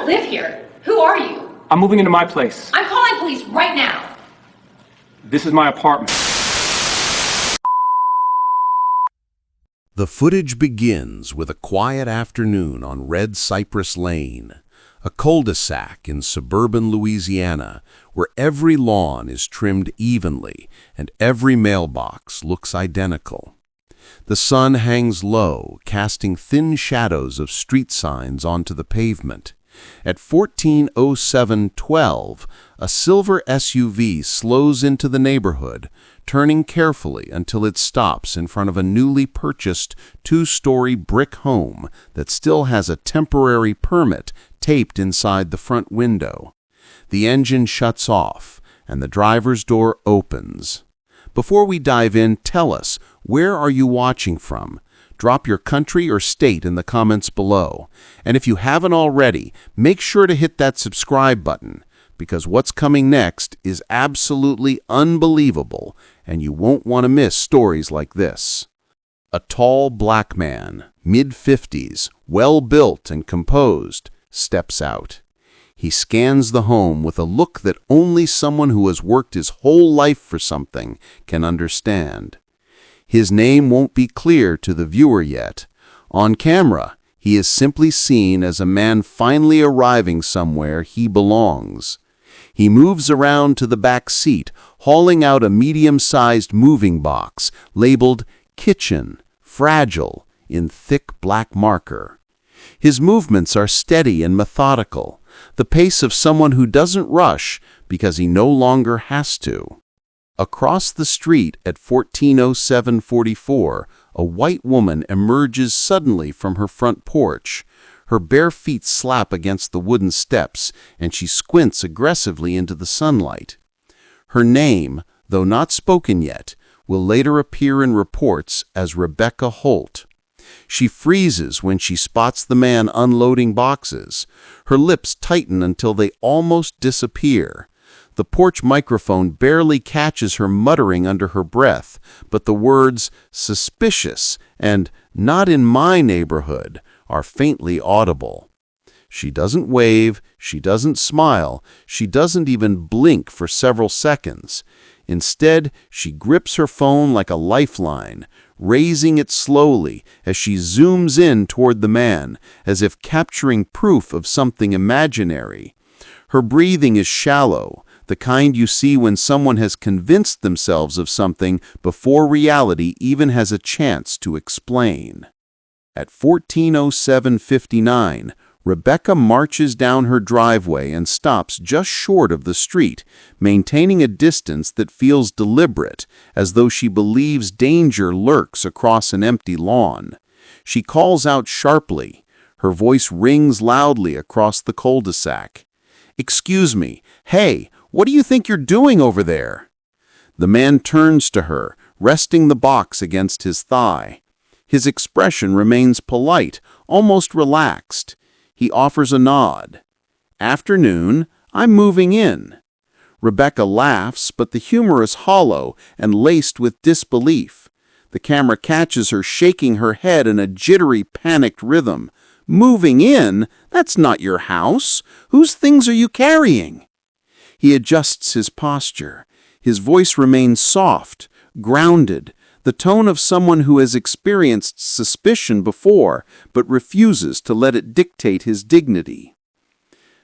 don't live here. Who are you? I'm moving into my place. I'm calling police right now. This is my apartment. The footage begins with a quiet afternoon on Red Cypress Lane, a cul-de-sac in suburban Louisiana where every lawn is trimmed evenly and every mailbox looks identical. The sun hangs low, casting thin shadows of street signs onto the pavement. At 14:07:12, a silver SUV slows into the neighborhood, turning carefully until it stops in front of a newly purchased two-story brick home that still has a temporary permit taped inside the front window. The engine shuts off, and the driver's door opens. Before we dive in, tell us, where are you watching from? Drop your country or state in the comments below. And if you haven't already, make sure to hit that subscribe button, because what's coming next is absolutely unbelievable, and you won't want to miss stories like this. A tall black man, mid-50s, well-built and composed, steps out. He scans the home with a look that only someone who has worked his whole life for something can understand. His name won't be clear to the viewer yet. On camera, he is simply seen as a man finally arriving somewhere he belongs. He moves around to the back seat, hauling out a medium-sized moving box labeled "Kitchen, Fragile" in thick black marker. His movements are steady and methodical, the pace of someone who doesn't rush because he no longer has to. Across the street at 14:07:44, a white woman emerges suddenly from her front porch. Her bare feet slap against the wooden steps, and she squints aggressively into the sunlight. Her name, though not spoken yet, will later appear in reports as Rebecca Holt. She freezes when she spots the man unloading boxes. Her lips tighten until they almost disappear. The porch microphone barely catches her muttering under her breath, but the words "suspicious" and "not in my neighborhood" are faintly audible. She doesn't wave, she doesn't smile, she doesn't even blink for several seconds. Instead, she grips her phone like a lifeline, raising it slowly as she zooms in toward the man, as if capturing proof of something imaginary. Her breathing is shallow, the kind you see when someone has convinced themselves of something before reality even has a chance to explain. At 14:07:59, Rebecca marches down her driveway and stops just short of the street, maintaining a distance that feels deliberate, as though she believes danger lurks across an empty lawn. She calls out sharply. Her voice rings loudly across the cul-de-sac. "Excuse me. Hey, what do you think you're doing over there?" The man turns to her, resting the box against his thigh. His expression remains polite, almost relaxed. He offers a nod. "Afternoon, I'm moving in." Rebecca laughs, but the humor is hollow and laced with disbelief. The camera catches her shaking her head in a jittery, panicked rhythm. "Moving in? That's not your house. Whose things are you carrying?" He adjusts his posture. His voice remains soft, grounded, the tone of someone who has experienced suspicion before but refuses to let it dictate his dignity.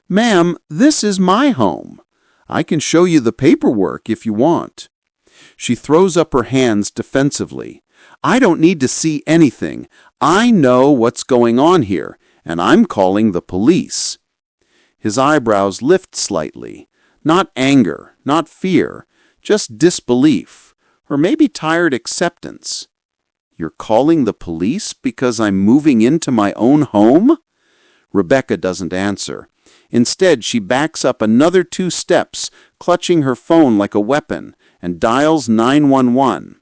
"Ma'am, this is my home. I can show you the paperwork if you want." She throws up her hands defensively. "I don't need to see anything. I know what's going on here, and I'm calling the police." His eyebrows lift slightly. Not anger, not fear, just disbelief, or maybe tired acceptance. "You're calling the police because I'm moving into my own home?" Rebecca doesn't answer. Instead, she backs up another 2 steps, clutching her phone like a weapon, and dials 911.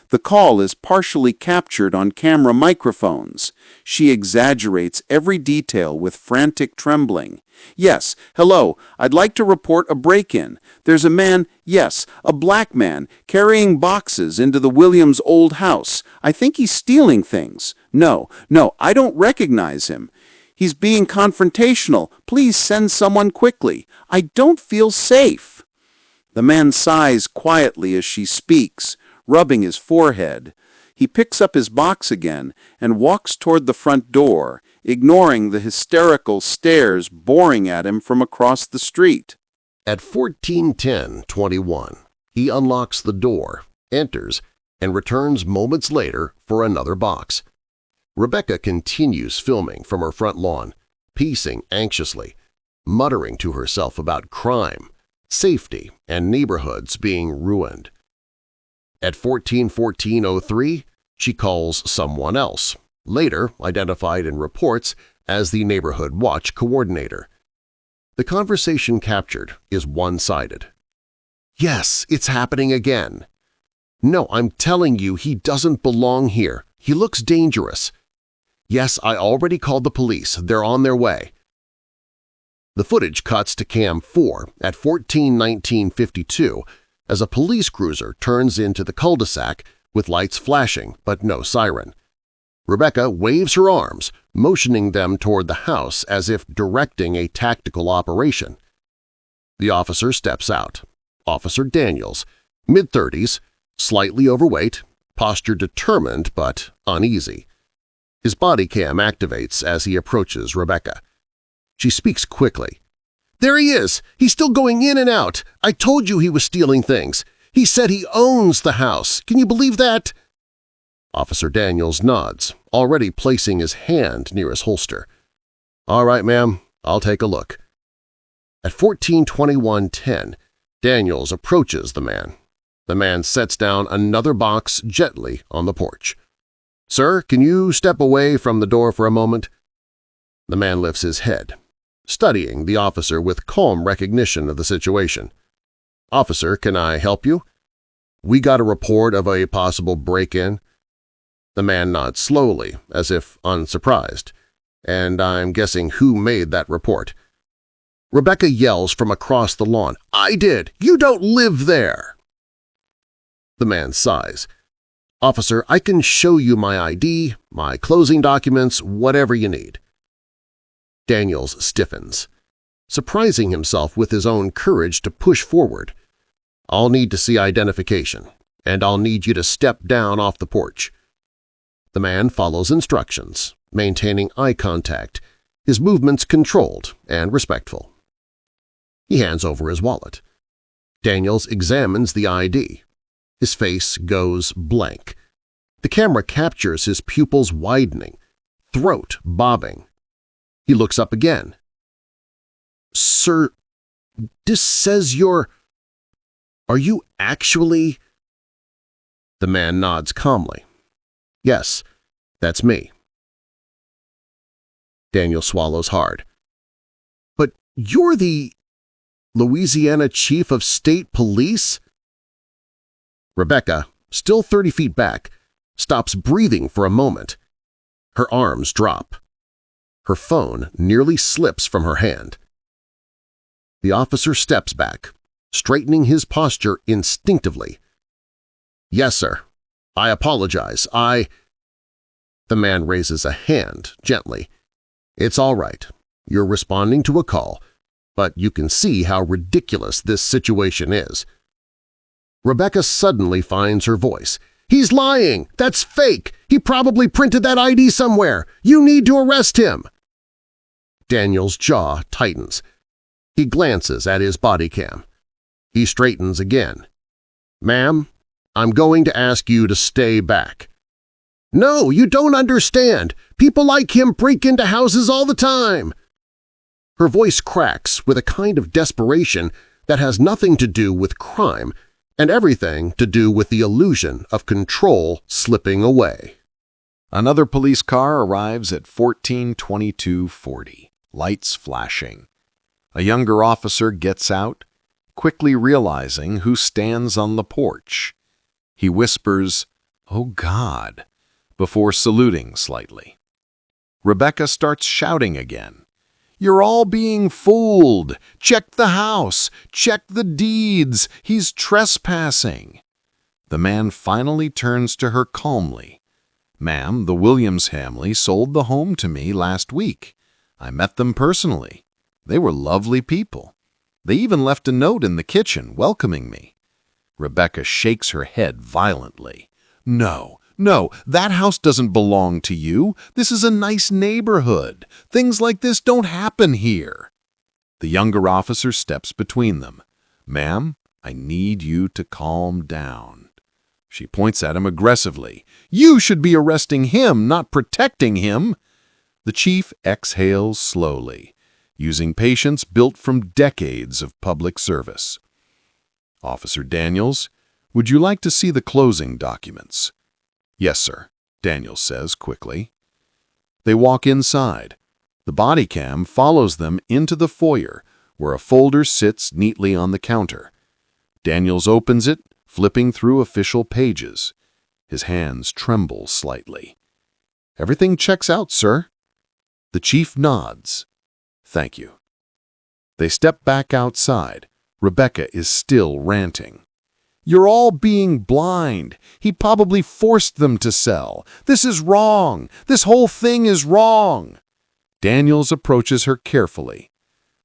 The call is partially captured on camera microphones. She exaggerates every detail with frantic trembling. "Yes, hello, I'd like to report a break-in. There's a man, yes, a black man, carrying boxes into the Williams' old house. I think he's stealing things. No, I don't recognize him. He's being confrontational. Please send someone quickly. I don't feel safe." The man sighs quietly as she speaks, rubbing his forehead. He picks up his box again and walks toward the front door, ignoring the hysterical stares boring at him from across the street. At 14:10:21, he unlocks the door, enters, and returns moments later for another box. Rebecca continues filming from her front lawn, pacing anxiously, muttering to herself about crime, safety, and neighborhoods being ruined. At 14:14:03, she calls someone else, later identified in reports as the neighborhood watch coordinator. The conversation captured is one-sided. "Yes, it's happening again." "No, I'm telling you, he doesn't belong here. He looks dangerous." "Yes, I already called the police. They're on their way." The footage cuts to Cam 4 at 14:19:52 as a police cruiser turns into the cul-de-sac with lights flashing but no siren. Rebecca waves her arms, motioning them toward the house as if directing a tactical operation. The officer steps out. Officer Daniels, mid-30s, slightly overweight, posture determined but uneasy. His BodyCam activates as he approaches Rebecca. She speaks quickly. "There he is! He's still going in and out! I told you he was stealing things! He said he owns the house! Can you believe that?" Officer Daniels nods, already placing his hand near his holster. "All right, ma'am, I'll take a look." At 14:21:10, Daniels approaches the man. The man sets down another box gently on the porch. "Sir, can you step away from the door for a moment?" The man lifts his head, studying the officer with calm recognition of the situation. "Officer, can I help you? We got a report of a possible break-in." The man nods slowly, as if unsurprised. "And I'm guessing who made that report." Rebecca yells from across the lawn, "I did! You don't live there!" The man sighs. "Officer, I can show you my ID, my closing documents, whatever you need." Daniels stiffens, surprising himself with his own courage to push forward. "I'll need to see identification, and I'll need you to step down off the porch." The man follows instructions, maintaining eye contact, his movements controlled and respectful. He hands over his wallet. Daniels examines the ID. His face goes blank. The camera captures his pupils widening, throat bobbing. He looks up again. "Sir, this says you're… Are you actually…" The man nods calmly. "Yes, that's me." Daniel swallows hard. "But you're the Louisiana Chief of State Police?" Rebecca, still 30 feet back, stops breathing for a moment. Her arms drop. Her phone nearly slips from her hand. The officer steps back, straightening his posture instinctively. "Yes, sir. I apologize. The man raises a hand gently. "It's all right. You're responding to a call, but you can see how ridiculous this situation is." Rebecca suddenly finds her voice. "He's lying! That's fake! He probably printed that ID somewhere! You need to arrest him!" Daniel's jaw tightens. He glances at his BodyCam. He straightens again. "Ma'am, I'm going to ask you to stay back." "No, you don't understand! People like him break into houses all the time!" Her voice cracks with a kind of desperation that has nothing to do with crime and everything to do with the illusion of control slipping away. Another police car arrives at 14:22:40, lights flashing. A younger officer gets out, quickly realizing who stands on the porch. He whispers, "Oh God," before saluting slightly. Rebecca starts shouting again. "You're all being fooled! Check the house! Check the deeds! He's trespassing!" The man finally turns to her calmly. "Ma'am, the Williams family sold the home to me last week. I met them personally. They were lovely people. They even left a note in the kitchen welcoming me. Rebecca shakes her head violently. No, that house doesn't belong to you. This is a nice neighborhood. Things like this don't happen here. The younger officer steps between them. Ma'am, I need you to calm down. She points at him aggressively. You should be arresting him, not protecting him. The chief exhales slowly, using patience built from decades of public service. Officer Daniels, would you like to see the closing documents? Yes, sir, Daniels says quickly. They walk inside. The BodyCam follows them into the foyer, where a folder sits neatly on the counter. Daniels opens it, flipping through official pages. His hands tremble slightly. Everything checks out, sir. The chief nods. Thank you. They step back outside. Rebecca is still ranting. You're all being blind. He probably forced them to sell. This is wrong. This whole thing is wrong. Daniels approaches her carefully.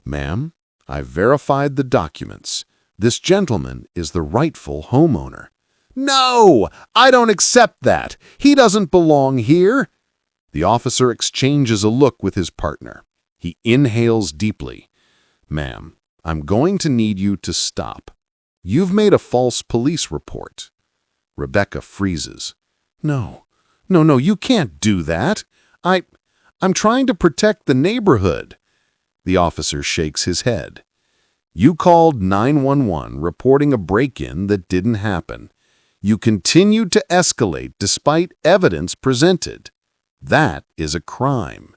Ma'am, I've verified the documents. This gentleman is the rightful homeowner. No, I don't accept that. He doesn't belong here. The officer exchanges a look with his partner. He inhales deeply. Ma'am, I'm going to need you to stop. You've made a false police report. Rebecca freezes. No, you can't do that. I'm trying to protect the neighborhood. The officer shakes his head. You called 911 reporting a break-in that didn't happen. You continued to escalate despite evidence presented. That is a crime.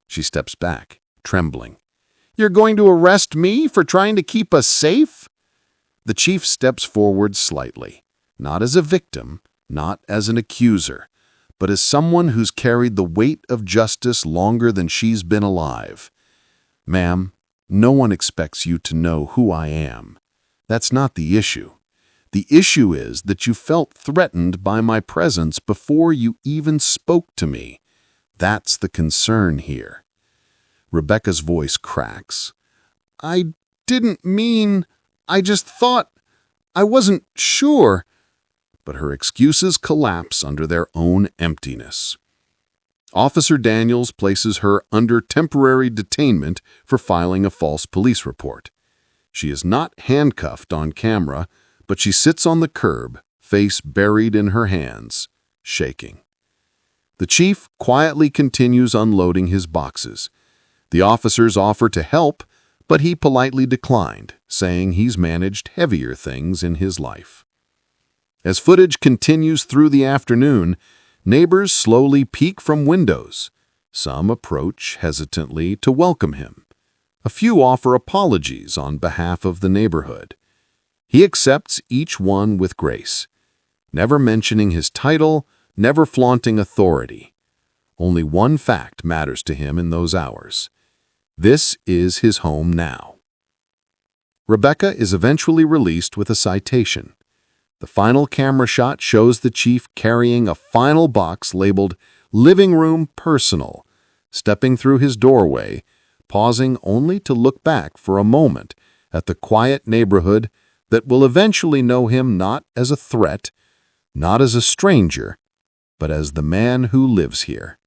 She steps back, trembling. You're going to arrest me for trying to keep us safe? The chief steps forward slightly, not as a victim, not as an accuser, but as someone who's carried the weight of justice longer than she's been alive. Ma'am, no one expects you to know who I am. That's not the issue. The issue is that you felt threatened by my presence before you even spoke to me. That's the concern here. Rebecca's voice cracks. I didn't mean, I just thought, I wasn't sure. But her excuses collapse under their own emptiness. Officer Daniels places her under temporary detainment for filing a false police report. She is not handcuffed on camera, but she sits on the curb, face buried in her hands, shaking. The chief quietly continues unloading his boxes. The officers offer to help, but he politely declined, saying he's managed heavier things in his life. As footage continues through the afternoon, neighbors slowly peek from windows. Some approach hesitantly to welcome him. A few offer apologies on behalf of the neighborhood. He accepts each one with grace, never mentioning his title, never flaunting authority. Only one fact matters to him in those hours. This is his home now. Rebecca is eventually released with a citation. The final camera shot shows the chief carrying a final box labeled Living Room Personal, stepping through his doorway, pausing only to look back for a moment at the quiet neighborhood that will eventually know him not as a threat, not as a stranger, but as the man who lives here.